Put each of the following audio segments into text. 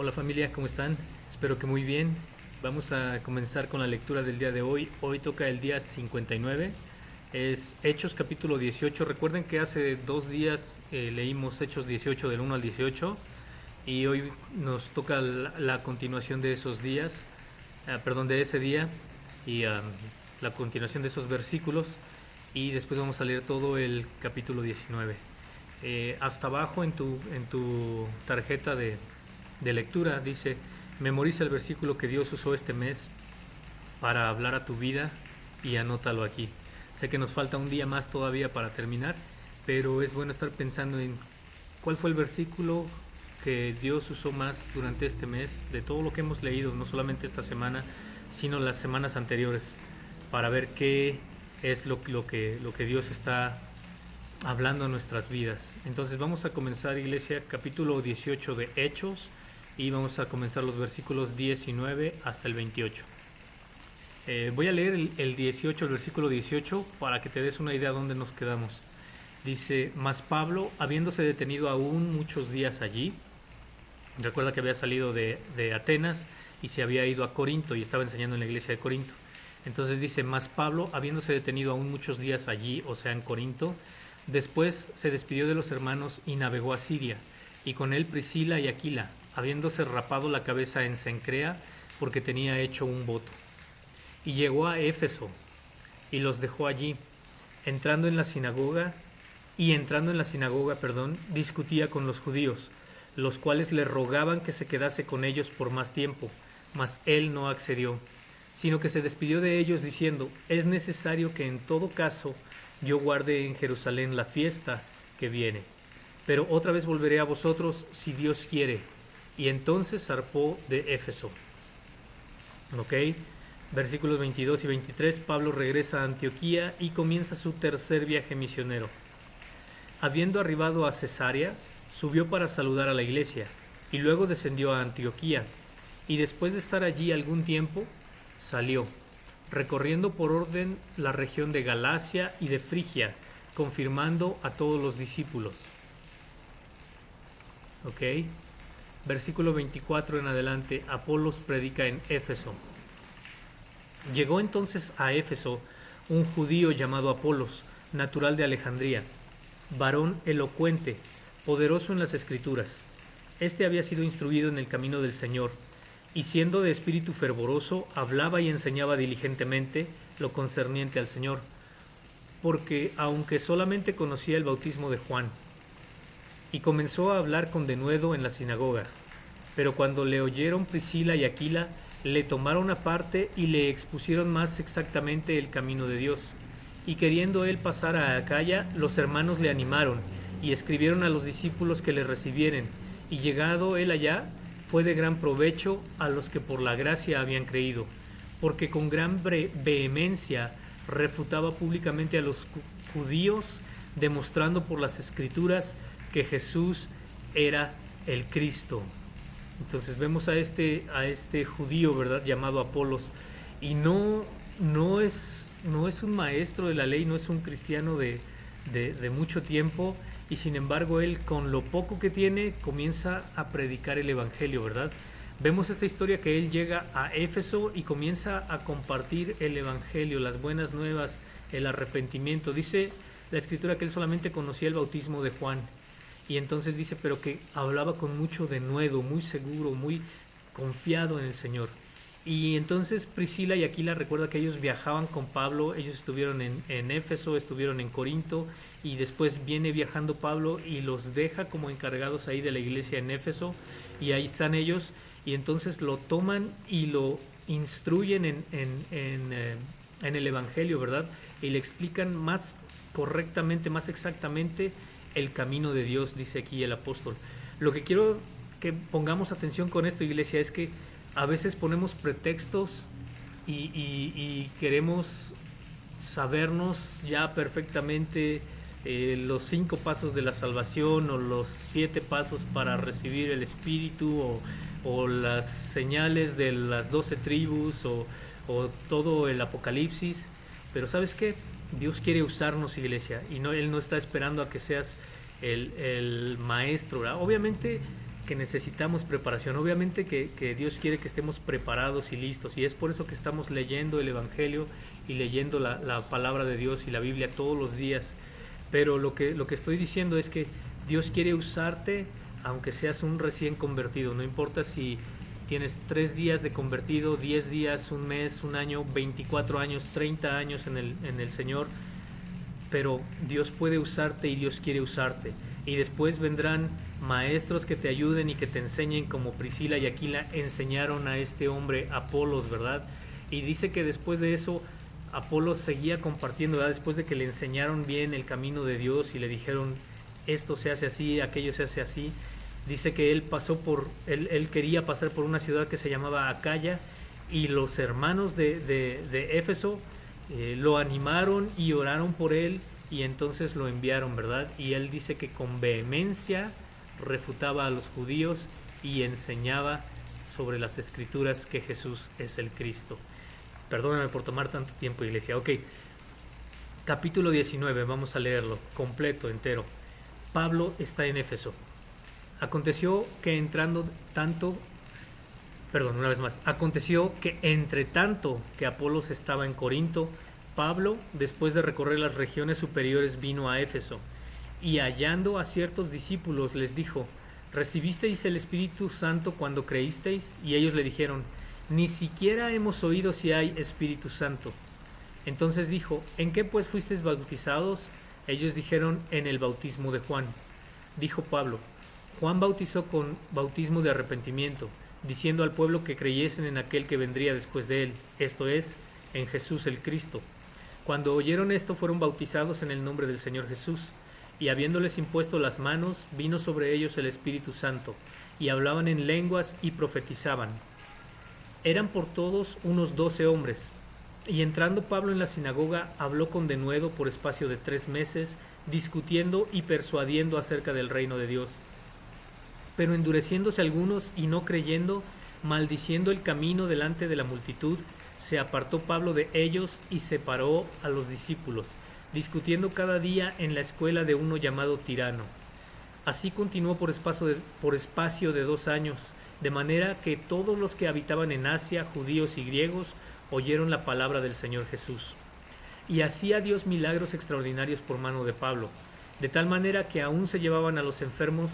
Hola familia, ¿cómo están? Espero que muy bien. Vamos a comenzar con la lectura del día de hoy. Hoy toca el día 59. Es Hechos capítulo 18. Recuerden que hace 2 días leímos Hechos 18 del 1 al 18 y hoy nos toca la continuación de esos días, perdón, de ese día y la continuación de esos versículos y después vamos a leer todo el capítulo 19. Hasta abajo en tu tarjeta de lectura dice: memoriza el versículo que Dios usó este mes para hablar a tu vida y anótalo aquí. Sé que nos falta un día más todavía para terminar, pero es bueno estar pensando en cuál fue el versículo que Dios usó más durante este mes, de todo lo que hemos leído, no solamente esta semana, sino las semanas anteriores, para ver qué es lo que Dios está hablando a nuestras vidas. Entonces vamos a comenzar, iglesia, capítulo 18 de Hechos, y vamos a comenzar los versículos 19 hasta el 28. Voy a leer el 18, el versículo 18, para que te des una idea de dónde nos quedamos. Dice: mas Pablo, habiéndose detenido aún muchos días allí, recuerda que había salido de Atenas y se había ido a Corinto y estaba enseñando en la iglesia de Corinto. Entonces dice: mas Pablo, habiéndose detenido aún muchos días allí, o sea en Corinto, después se despidió de los hermanos y navegó a Siria, y con él Priscila y Aquila, habiéndose rapado la cabeza en Cencrea, porque tenía hecho un voto. Y llegó a Éfeso, y los dejó allí. Entrando en la sinagoga, discutía con los judíos, los cuales le rogaban que se quedase con ellos por más tiempo, mas él no accedió, sino que se despidió de ellos diciendo: es necesario que en todo caso yo guarde en Jerusalén la fiesta que viene, pero otra vez volveré a vosotros si Dios quiere. Y entonces zarpó de Éfeso. ¿Ok? Versículos 22 y 23, Pablo regresa a Antioquía y comienza su tercer viaje misionero. Habiendo arribado a Cesarea, subió para saludar a la iglesia, y luego descendió a Antioquía, y después de estar allí algún tiempo, salió, recorriendo por orden la región de Galacia y de Frigia, confirmando a todos los discípulos. ¿Ok? Versículo 24 en adelante, Apolos predica en Éfeso. Llegó entonces a Éfeso un judío llamado Apolos, natural de Alejandría, varón elocuente, poderoso en las escrituras. Este había sido instruido en el camino del Señor, y siendo de espíritu fervoroso, hablaba y enseñaba diligentemente lo concerniente al Señor, porque aunque solamente conocía el bautismo de Juan, y comenzó a hablar con denuedo en la sinagoga. Pero cuando le oyeron Priscila y Aquila, le tomaron aparte y le expusieron más exactamente el camino de Dios. Y queriendo él pasar a Acaya, los hermanos le animaron y escribieron a los discípulos que le recibieren. Y llegado él allá, fue de gran provecho a los que por la gracia habían creído, porque con gran vehemencia refutaba públicamente a los judíos, demostrando por las escrituras que Jesús era el Cristo. Entonces vemos a este judío, ¿verdad?, llamado Apolos, y no es un maestro de la ley, no es un cristiano de mucho tiempo, y sin embargo él, con lo poco que tiene, comienza a predicar el evangelio, ¿verdad? Vemos esta historia que él llega a Éfeso y comienza a compartir el evangelio, las buenas nuevas, el arrepentimiento. Dice la escritura que él solamente conocía el bautismo de Juan, y entonces dice, pero que hablaba con mucho denuedo, muy seguro, muy confiado en el Señor. Y entonces Priscila y Aquila, recuerda que ellos viajaban con Pablo, ellos estuvieron en Éfeso, estuvieron en Corinto, y después viene viajando Pablo y los deja como encargados ahí de la iglesia en Éfeso, y ahí están ellos, y entonces lo toman y lo instruyen en el Evangelio, ¿verdad? Y le explican más correctamente, más exactamente el camino de Dios, dice aquí el apóstol. Lo que quiero que pongamos atención con esto, iglesia, es que a veces ponemos pretextos y queremos sabernos ya perfectamente los 5 pasos de la salvación, o los 7 pasos para recibir el Espíritu, o las señales de las 12 tribus, o todo el Apocalipsis. Pero ¿sabes qué? Dios quiere usarnos, iglesia, y Él no está esperando a que seas el maestro, ¿verdad? Obviamente que necesitamos preparación. Obviamente que Dios quiere que estemos preparados y listos, y es por eso que estamos leyendo el Evangelio y leyendo la palabra de Dios y la Biblia todos los días. Pero lo que estoy diciendo es que Dios quiere usarte aunque seas un recién convertido. No importa si tienes 3 días de convertido, 10 días, un mes, un año, 24 años, 30 años en el Señor, pero Dios puede usarte y Dios quiere usarte. Y después vendrán maestros que te ayuden y que te enseñen, como Priscila y Aquila enseñaron a este hombre Apolos, ¿verdad? Y dice que después de eso Apolos seguía compartiendo, ¿verdad? Después de que le enseñaron bien el camino de Dios y le dijeron esto se hace así, aquello se hace así. Dice que él quería pasar por una ciudad que se llamaba Acaya, y los hermanos de Éfeso lo animaron y oraron por él, y entonces lo enviaron, ¿verdad? Y él dice que con vehemencia refutaba a los judíos y enseñaba sobre las escrituras que Jesús es el Cristo. Perdóname por tomar tanto tiempo, iglesia. Ok, capítulo 19, vamos a leerlo completo, entero. Pablo está en Éfeso. Aconteció que Aconteció que entre tanto que Apolos estaba en Corinto, Pablo, después de recorrer las regiones superiores, vino a Éfeso, y hallando a ciertos discípulos les dijo: ¿recibisteis el Espíritu Santo cuando creísteis? Y ellos le dijeron: ni siquiera hemos oído si hay Espíritu Santo. Entonces dijo: ¿en qué pues fuisteis bautizados? Ellos dijeron: en el bautismo de Juan. Dijo Pablo: Juan bautizó con bautismo de arrepentimiento, diciendo al pueblo que creyesen en aquel que vendría después de él, esto es, en Jesús el Cristo. Cuando oyeron esto, fueron bautizados en el nombre del Señor Jesús, y habiéndoles impuesto las manos, vino sobre ellos el Espíritu Santo, y hablaban en lenguas y profetizaban. Eran por todos unos 12 hombres. Y entrando Pablo en la sinagoga, habló con denuedo por espacio de 3 meses, discutiendo y persuadiendo acerca del reino de Dios. Pero endureciéndose algunos y no creyendo, maldiciendo el camino delante de la multitud, se apartó Pablo de ellos y separó a los discípulos, discutiendo cada día en la escuela de uno llamado Tirano. Así continuó por espacio de 2 años, de manera que todos los que habitaban en Asia, judíos y griegos, oyeron la palabra del Señor Jesús. Y hacía Dios milagros extraordinarios por mano de Pablo, de tal manera que aún se llevaban a los enfermos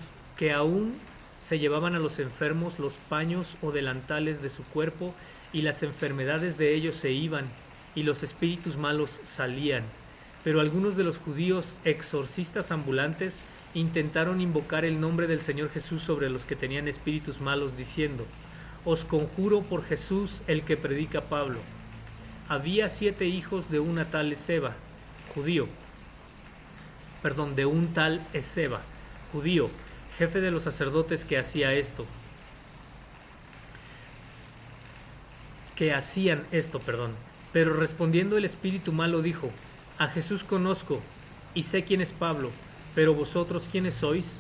los paños o delantales de su cuerpo, y las enfermedades de ellos se iban, y los espíritus malos salían. Pero algunos de los judíos, exorcistas ambulantes, intentaron invocar el nombre del Señor Jesús sobre los que tenían espíritus malos, diciendo: os conjuro por Jesús, el que predica Pablo. Había 7 hijos de un tal Esceva, judío, jefe de los sacerdotes, que hacían esto. Pero respondiendo el espíritu malo dijo: a Jesús conozco y sé quién es Pablo, pero vosotros ¿quiénes sois?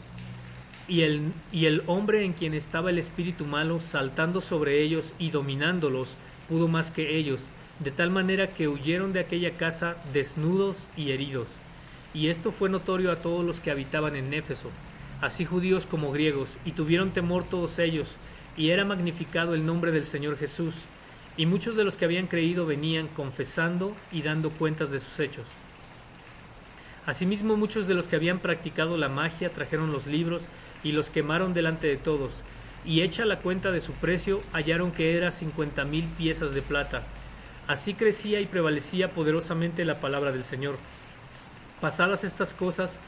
Y el hombre en quien estaba el espíritu malo, saltando sobre ellos y dominándolos, pudo más que ellos, de tal manera que huyeron de aquella casa desnudos y heridos. Y esto fue notorio a todos los que habitaban en Éfeso, así judíos como griegos, y tuvieron temor todos ellos, y era magnificado el nombre del Señor Jesús. Y muchos de los que habían creído venían confesando y dando cuentas de sus hechos. Asimismo, muchos de los que habían practicado la magia trajeron los libros y los quemaron delante de todos, y hecha la cuenta de su precio, hallaron que era 50,000 piezas de plata. Así crecía y prevalecía poderosamente la palabra del Señor. Pasadas estas cosas,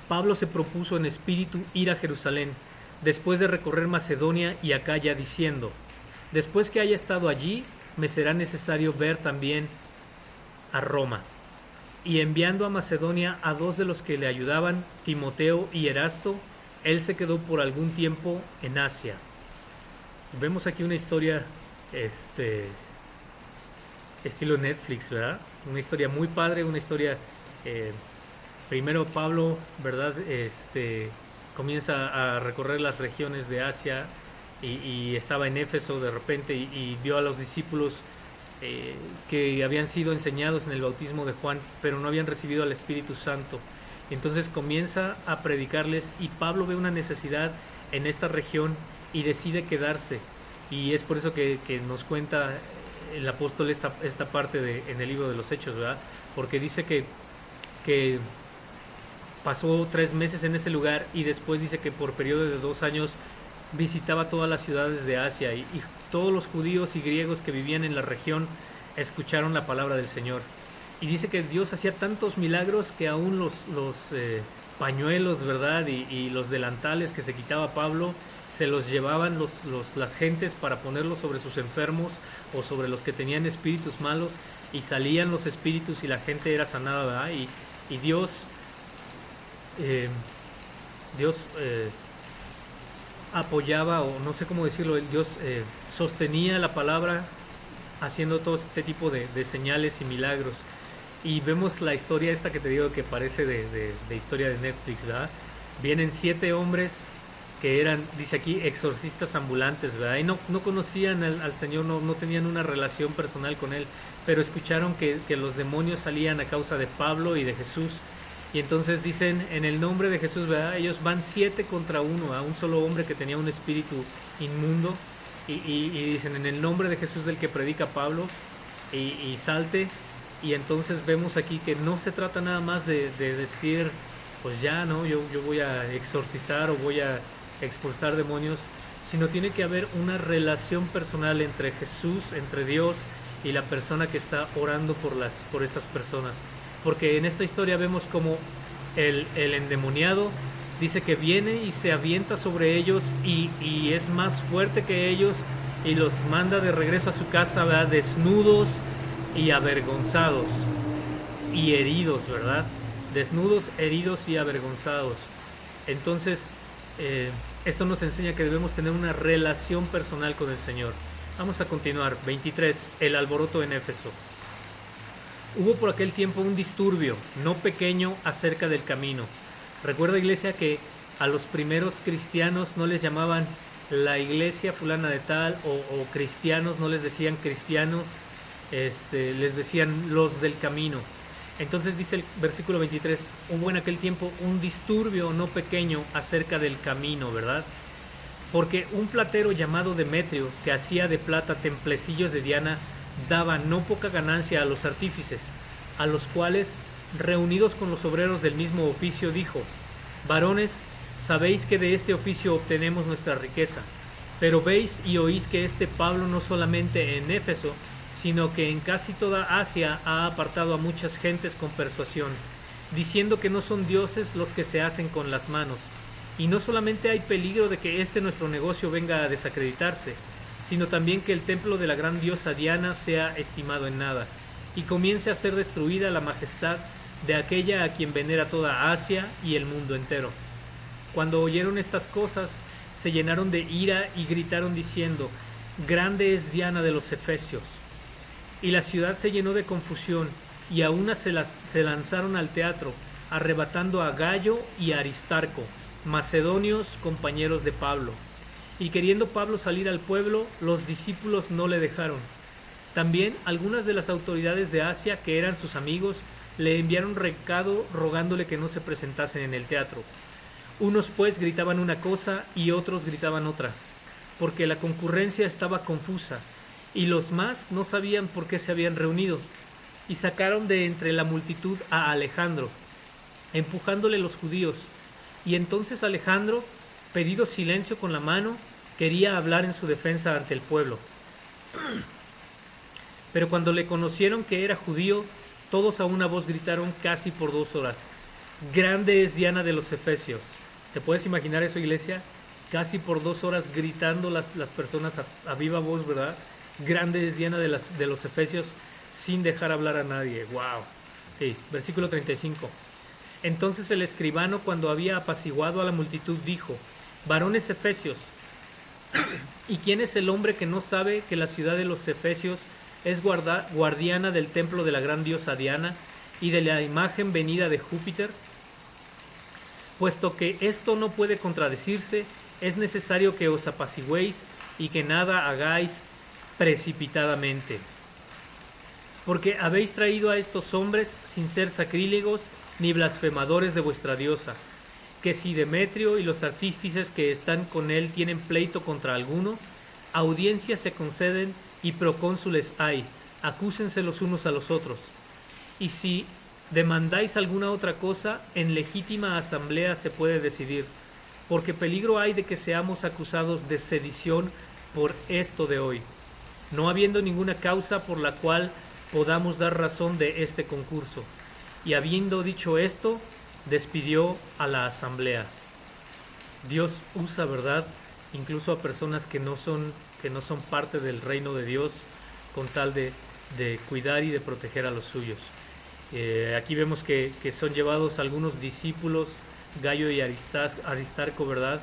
Pablo se propuso en espíritu ir a Jerusalén, después de recorrer Macedonia y Acaya, diciendo: después que haya estado allí, me será necesario ver también a Roma. Y enviando a Macedonia a 2 de los que le ayudaban, Timoteo y Erasto, él se quedó por algún tiempo en Asia. Vemos aquí una historia estilo Netflix, ¿verdad? Una historia muy padre, una historia... primero Pablo, ¿verdad? Comienza a recorrer las regiones de Asia y estaba en Éfeso de repente y vio a los discípulos que habían sido enseñados en el bautismo de Juan, pero no habían recibido al Espíritu Santo. Entonces comienza a predicarles, y Pablo ve una necesidad en esta región y decide quedarse. Y es por eso que nos cuenta el apóstol esta parte en el libro de los Hechos, ¿verdad? Porque dice que pasó 3 meses en ese lugar y después dice que por periodo de 2 años visitaba todas las ciudades de Asia y todos los judíos y griegos que vivían en la región escucharon la palabra del Señor. Y dice que Dios hacía tantos milagros que aún los pañuelos, ¿verdad? Y los delantales que se quitaba Pablo se los llevaban las gentes para ponerlos sobre sus enfermos o sobre los que tenían espíritus malos, y salían los espíritus y la gente era sanada, ¿verdad? Y Dios apoyaba, o no sé cómo decirlo, Dios sostenía la palabra haciendo todo este tipo de señales y milagros. Y vemos la historia esta que te digo que parece de historia de Netflix, ¿verdad? Vienen 7 hombres que eran, dice aquí, exorcistas ambulantes, ¿verdad? Y no conocían al Señor, no tenían una relación personal con Él, pero escucharon que los demonios salían a causa de Pablo y de Jesús. Y entonces dicen, en el nombre de Jesús, ¿verdad? Ellos van 7 contra 1, a un solo hombre que tenía un espíritu inmundo. Y dicen, en el nombre de Jesús del que predica Pablo, y salte. Y entonces vemos aquí que no se trata nada más de decir, pues ya, ¿no? Yo voy a exorcizar o voy a expulsar demonios, sino tiene que haber una relación personal entre Jesús, entre Dios y la persona que está orando por estas personas. Porque en esta historia vemos como el endemoniado dice que viene y se avienta sobre ellos y es más fuerte que ellos y los manda de regreso a su casa, ¿verdad? Desnudos y avergonzados y heridos, ¿verdad? Desnudos, heridos y avergonzados. Entonces, esto nos enseña que debemos tener una relación personal con el Señor. Vamos a continuar. 23. El alboroto en Éfeso. Hubo por aquel tiempo un disturbio, no pequeño, acerca del camino. Recuerda, iglesia, que a los primeros cristianos no les llamaban la iglesia fulana de tal o cristianos, no les decían cristianos, les decían los del camino. Entonces dice el versículo 23, hubo en aquel tiempo un disturbio no pequeño acerca del camino, ¿verdad? Porque un platero llamado Demetrio, que hacía de plata templecillos de Diana, daba no poca ganancia a los artífices, a los cuales, reunidos con los obreros del mismo oficio, dijo: varones, sabéis que de este oficio obtenemos nuestra riqueza, pero veis y oís que este Pablo no solamente en Éfeso, sino que en casi toda Asia ha apartado a muchas gentes con persuasión, diciendo que no son dioses los que se hacen con las manos. Y no solamente hay peligro de que nuestro negocio venga a desacreditarse, sino también que el templo de la gran diosa Diana sea estimado en nada, y comience a ser destruida la majestad de aquella a quien venera toda Asia y el mundo entero. Cuando oyeron estas cosas, se llenaron de ira y gritaron diciendo: grande es Diana de los Efesios. Y la ciudad se llenó de confusión, y a una se lanzaron al teatro, arrebatando a Gayo y a Aristarco, macedonios compañeros de Pablo. Y queriendo Pablo salir al pueblo, los discípulos no le dejaron. También algunas de las autoridades de Asia, que eran sus amigos, le enviaron recado rogándole que no se presentasen en el teatro. Unos pues gritaban una cosa y otros gritaban otra, porque la concurrencia estaba confusa, y los más no sabían por qué se habían reunido. Y sacaron de entre la multitud a Alejandro, empujándole los judíos. Y entonces Alejandro, pedido silencio con la mano, quería hablar en su defensa ante el pueblo. Pero cuando le conocieron que era judío, todos a una voz gritaron casi por 2 horas: grande es Diana de los Efesios. ¿Te puedes imaginar eso, iglesia? Casi por 2 horas gritando las personas a viva voz, ¿verdad? Grande es Diana de los Efesios, sin dejar hablar a nadie. ¡Wow! Sí, versículo 35. Entonces el escribano, cuando había apaciguado a la multitud, dijo: varones efesios, ¿y quién es el hombre que no sabe que la ciudad de los Efesios es guardiana del templo de la gran diosa Diana y de la imagen venida de Júpiter? Puesto que esto no puede contradecirse, es necesario que os apaciguéis y que nada hagáis precipitadamente. Porque habéis traído a estos hombres sin ser sacrílegos ni blasfemadores de vuestra diosa, que si Demetrio y los artífices que están con él tienen pleito contra alguno, audiencias se conceden y procónsules hay, acúsense los unos a los otros. Y si demandáis alguna otra cosa, en legítima asamblea se puede decidir, porque peligro hay de que seamos acusados de sedición por esto de hoy, no habiendo ninguna causa por la cual podamos dar razón de este concurso. Y habiendo dicho esto, despidió a la asamblea. Dios usa, ¿verdad?, incluso a personas que no son parte del reino de Dios, con tal de cuidar y de proteger a los suyos. Aquí vemos que son llevados algunos discípulos, Gallo y Aristarco, ¿verdad?,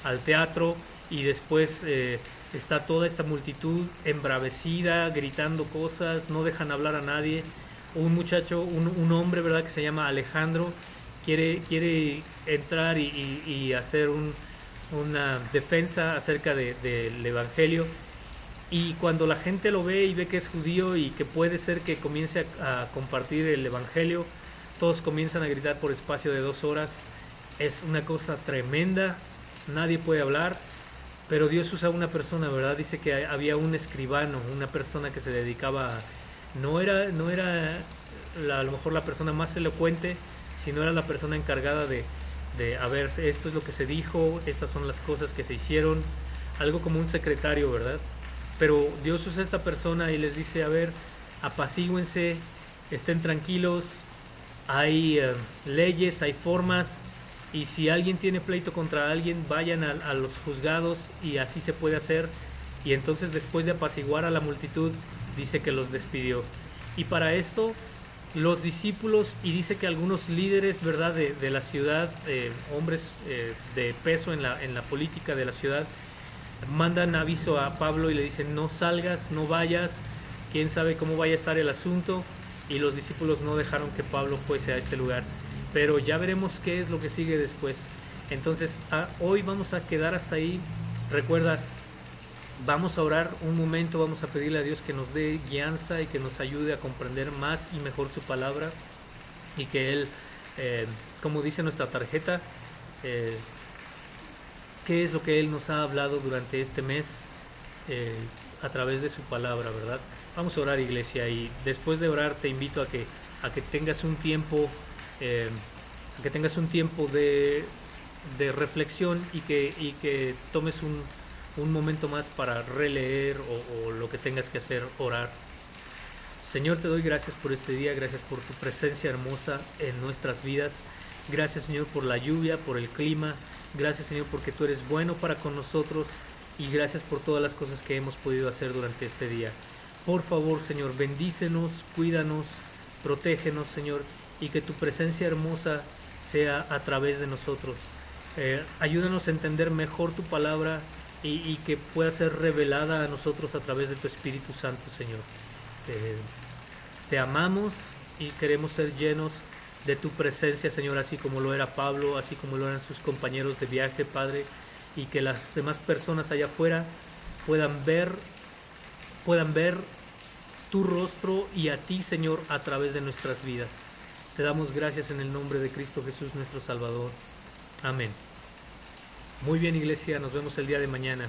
al teatro, y después está toda esta multitud embravecida, gritando cosas, no dejan hablar a nadie. Un muchacho, un hombre, ¿verdad?, que se llama Alejandro, quiere entrar y hacer una defensa acerca del Evangelio. Y cuando la gente lo ve y ve que es judío y que puede ser que comience a compartir el Evangelio, todos comienzan a gritar por espacio de 2 horas. Es una cosa tremenda, nadie puede hablar, pero Dios usa a una persona, ¿verdad? Dice que había un escribano, una persona que se dedicaba no era a lo mejor la persona más elocuente, sino era la persona encargada de a ver, esto es lo que se dijo, estas son las cosas que se hicieron, algo como un secretario, ¿verdad? Pero Dios usa a esta persona y les dice, a ver, apacíguense, estén tranquilos, hay leyes, hay formas, y si alguien tiene pleito contra alguien, vayan a los juzgados, y así se puede hacer. Y entonces, después de apaciguar a la multitud, dice que los despidió. Y para esto, los discípulos, y dice que algunos líderes, ¿verdad?, de la ciudad, hombres de peso en la política de la ciudad, mandan aviso a Pablo y le dicen, no salgas, no vayas, quién sabe cómo vaya a estar el asunto. Y los discípulos no dejaron que Pablo fuese a este lugar, pero ya veremos qué es lo que sigue después. Entonces hoy vamos a quedar hasta ahí. Recuerda, vamos a orar un momento, vamos a pedirle a Dios que nos dé guianza y que nos ayude a comprender más y mejor su palabra, y que Él, como dice nuestra tarjeta, qué es lo que Él nos ha hablado durante este mes a través de su palabra, ¿verdad? Vamos a orar, iglesia, y después de orar te invito a que tengas un tiempo, de reflexión, y que tomes un momento más para releer o lo que tengas que hacer, orar. Señor, te doy gracias por este día, gracias por tu presencia hermosa en nuestras vidas. Gracias, Señor, por la lluvia, por el clima. Gracias, Señor, porque tú eres bueno para con nosotros, y gracias por todas las cosas que hemos podido hacer durante este día. Por favor, Señor, bendícenos, cuídanos, protégenos, Señor, y que tu presencia hermosa sea a través de nosotros. Ayúdanos a entender mejor tu palabra, y que pueda ser revelada a nosotros a través de tu Espíritu Santo, Señor. Te amamos y queremos ser llenos de tu presencia, Señor, así como lo era Pablo, así como lo eran sus compañeros de viaje, Padre, y que las demás personas allá afuera puedan ver tu rostro y a ti, Señor, a través de nuestras vidas. Te damos gracias en el nombre de Cristo Jesús, nuestro Salvador. Amén. Muy bien, iglesia, nos vemos el día de mañana.